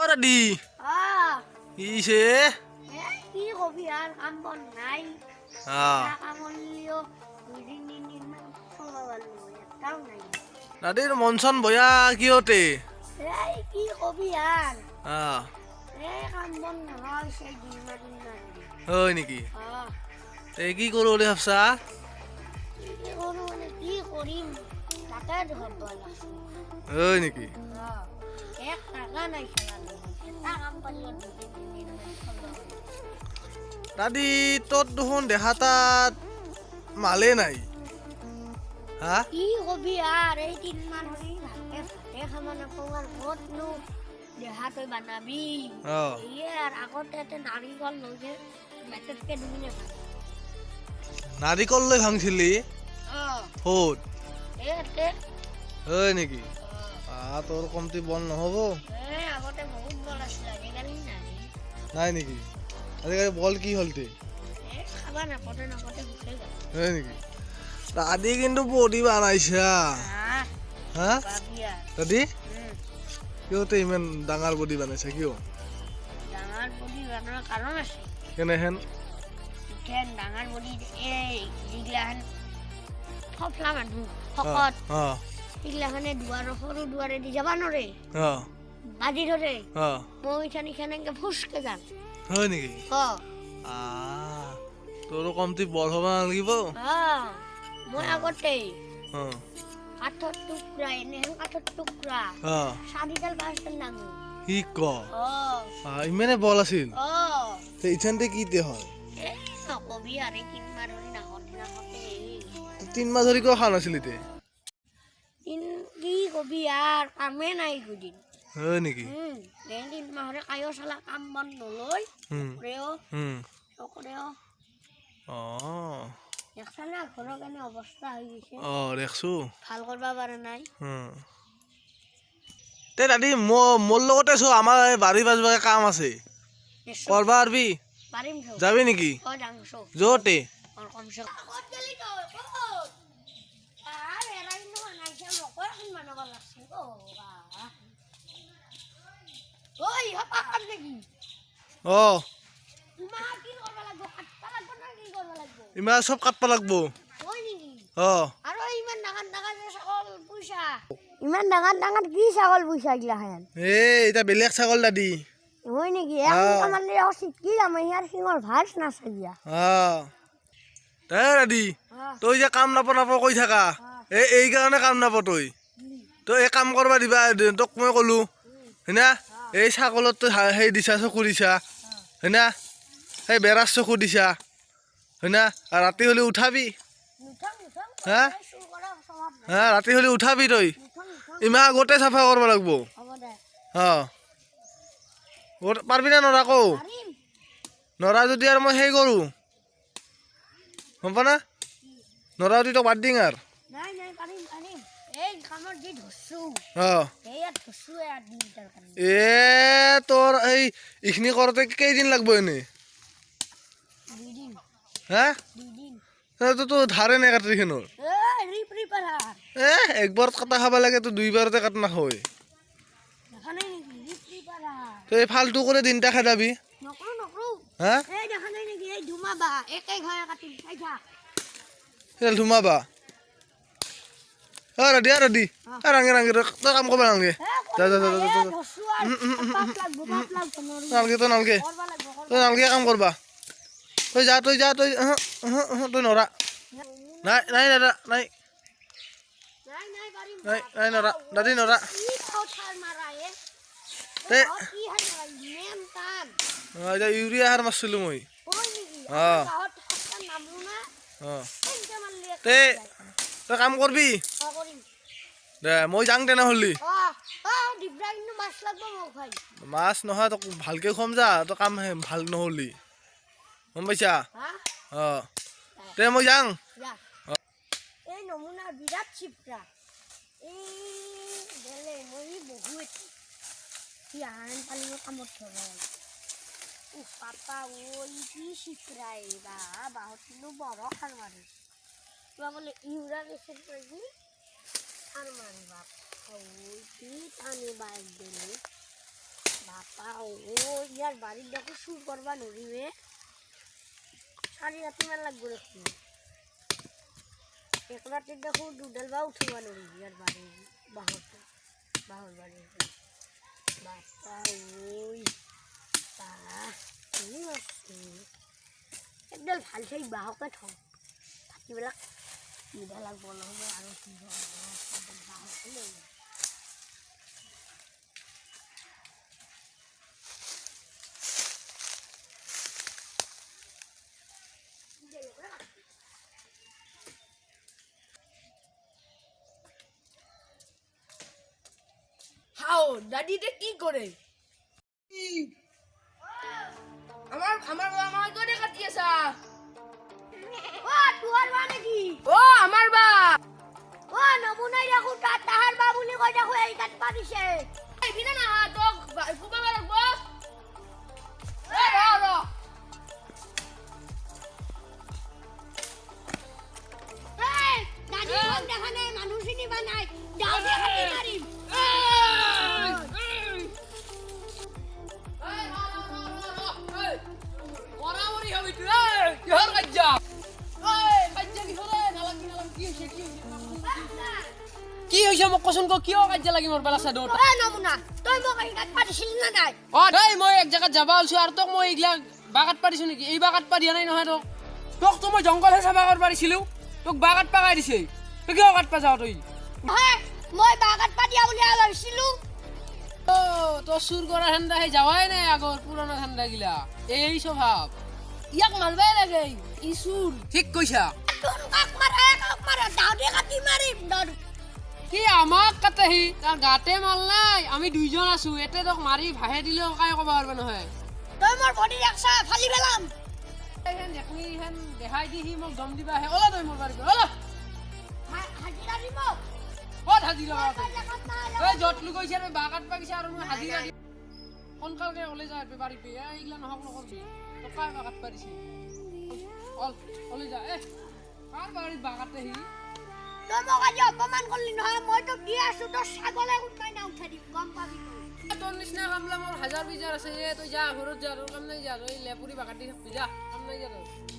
দাদি ইছে কি কবি আর কাম বন নাই কাম হলিও দুদিন তিনদিন মান চলাবালো একটাও নাই দাদির মনসন বয়া কিহতে কি কবি আর কাম বন নহয় সেই দিন হয় নেকি কি কৰো বুলি ভাবছা কি কৰো মানে কি কৰিম তাকে ধৰব লাগছে হয় নেকি এক টাকা নাই খেলালো এটা কাম পারলো দুদিন তিনদিন মান চলাবালো দাদি তোর দেখোন দেখা তাত মালে নাই কি কবি আর এই 3 মান হলি ভালকে ভাতে খাবা নাপাওঁ আর কতনো দেহা তই বানাবি আর আগতে নারিকল লগে মেটকে দুমিনে নারিকল লৈ ভাঙছিলি হত হয় নেকি তোর কমতি বল নহব আগতে বহুত বল আছিল আজিকালি নাই নেকি আজিকালি বল কি হলতে খাবা নাপতে শুকাই গেল হয় নেকি দাদি কিন্তু বডি বানাইছা দাদি কিয়তে ইমান ডাঙৰ বডি বানাইছা কিয় ডাঙৰ বডি বানোৱাৰ কাৰণ আছে কেনেহেন ডাঙৰ বডি এই যিগিলাখান ফফলা মানুহ শকত এইগিলাখানে সৰু দুৱাৰে দি যাবা নৰে বাজি ধৰে মই ইখানে ফুচকে যাম হয় নেকি তোৰ কমতি বল হ'ব নালাগিব মই আগতে কাঠৰ টুকুৰা এনেহেন কাঠৰ টুকুৰা 4ডাল 5ডাল ডাঙৰ কি ক ইমানে বল আছিল ইথানতে কি তে হয় নকবি আরে 3 মাহ ধৰি নাহতে 3 মাহ ধৰি কিয় খা নাছিলি তে কি কবি আৰ কামে নাই গুদিন হয় নেকি 3 মাহৰে কায়ো চালা কাম বন নলয় নকৰেও একসানা ঘৰৰ কাৰণে অৱস্থা হৈ গৈছে দেখছো ভাল কৰবা পাৰা নাই তে দাদি মোৰ লগতে ছো আমাৰ বাৰী বাজবাকে কাম আছে কৰবা আৰবি পাৰিম যাবি নেকি যাংছো জোতে কমছে কত গলি তো আর এরাই ন নাইছে নকয় এখন মানব লাগছে ওই হপা কাম নেকি মা কি করবা লাগবো কাটবা লাগবো না কি করবা লাগবো ইমা সব কাটবা লাগবো ওই নেকি আৰু ইমান ডাঙৰ ছাগল পুইছা ইমান ডাঙৰ কি ছাগল পুইছা গিলা হেন এটা বেলেগ ছাগল দাদি হয় নেকি এখন কামালে কি যাম ইয়াৰ সিঙৰ ভাজ নাছাগিয়া দাদি তই যে কাম নাপ কৈ থাকা এই কাৰণে কাম নাপ তই এই কাম কৰবা দিবা তোক মই ক'লো হয়না এই ছাগলত তই সেই দিছা চকু দিছা হয়না সেই বেৰাৰ চকু দিছা হয়না আৰু ৰাতি হ'লে উঠাবি ৰাতি হ'লে উঠাবি তই ইমান আগতে চাফা কৰিব লাগিব পাৰবি না নৰা কৌ নৰা যদি আৰু মই সেই কৰোঁ গম পা না নৰা যদি তোক বাদ দিং আৰু তোৰ এইখিনি কৰোঁতে কেইদিন লাগব এনেই তো ধাৰে নাই কাটিখনৰ একবাৰত কাটা খাব লাগে তো 2বাৰতে কাট নাখায় তই ফালতু কৰে দিনটা খেদাবি ধুমাবা ৰাধি ৰাধি ৰাঙে ৰাঙে তই কাম কৰিব নালাগে নালগে তই নালগে কাম কৰবা তই যা তই তই নৰা নাই নাই দাদা নাই নাই নাই নৰা দাদি নৰা ইউৰিয়া সাৰ মাৰিছিলো মই তই কাম কৰবি দে মই যাং তেনেহ'লে মাছ নহয় তোক ভালকে খুৱাম যা তই কাম ভাল নহ'লি গম পাইছা দে মই যাং বিৰাট চিপৰা মই বহুত কামত পাপা ওই কি চিপৰাই বাহত কিন্তু বৰ খাৰ মাৰে কিবা বোলে ইউৰিয়া এচিড কৰি খাৰ মাৰে বাপ কি টানি বাইক দিলে বাপা ও ইয়ার বাড়ির দেখো শুরু করবা নড়িবে সারি রাতিমান লাগবে দেখো এক রাতে দেখো দুডাল বা উঠবা নড়ি ইয়ার বাড়ি বাহর বাড়ি বাপা ওই কি আছে একডাল ভাল সেই বাহকে থওঁ থাকিবিলাক কিবা লাগব নহ'ব আৰু কি হ'ব বাহকে লৈ হাও দাদিতে কি করে আমার বা আমার করে কাটি আছা ও তোর বা নাকি ও আমার বা ও নমুনাই দেখো তাহার বা বুলি কই দেখো এই কাট পারিছে এই বিনা না তোক ফুবা লাগব এ র এই দাদি কোন দেখানে মানুষ চিনিবা নাই যাও দেখাতে মারিম ওরাওরি হবি তুই কি হল গজ্জা এই গজ্জা কি হলে নালাগি কি হইছে মোক কচোন ক কিয় গজ্জা লাগি মোর বেলা সাদো ও নমুনা তুই মোক এই কাট পারিছিল না নাই ও দেই মই এক জায়গা যাবা আলছো আর তোক মই ইগলা বাগাত পারিছ নেকি এই বাগাত পারিয়া নাই নহয় তোক তো মই জঙ্গল হে চাবা কর পারিছিলু তোক বাগাত পাগাই দিছে তুই কিয় বাগাত পা যাও তুই হে মই বাগাত পাদিয়া বুলি ভাবিছিলো ও তো সুর করা ঠান্ডা হে যাওয়াই নাই আগর পুরানো ঠান্ডা গিলা এই স্বভাব ইয়াক মারবাই লাগে ই সুর ঠিক কইছা তোর কাক মারা দাও দে কাটি মারিম দর কি আমাক কাটেহি তার গাতে মাল নাই আমি দুইজন আছো এতে তোক মারি ভাহে দিলেও কাই কবা পারবে নহয় তুই মোর বডি রাখছা ফালি ফেলাম হেন দেখনি হেন দেখাই দিহি মোক দম দিবা হে ওলা তই মোর বাড়ি ওলা হাজিরা দিব কত হাজিরা জাগাত না এই জটলু কইছে রে বাগাত পাগিছে আর মই হাজিরা দি কোনকালকে ওলে যায় বাড়ি পে এইগলা নহক নকরবি তো কাই বাগাত পারিছি ওলে যা এ কার বাড়ি বাগাতে হি তুই মোক আজি অপমান করলি নহয় মই তো কি আছো তো ছাগলে উঠাই না উঠাই দিম গম পাবি তোর নিচিনা কামলা মোর হাজার বিচার আছে এ তুই যা ঘরত যা তোর কাম নাই যা তুই লেপুরি বাগাতি যা কাম নাই যা তোর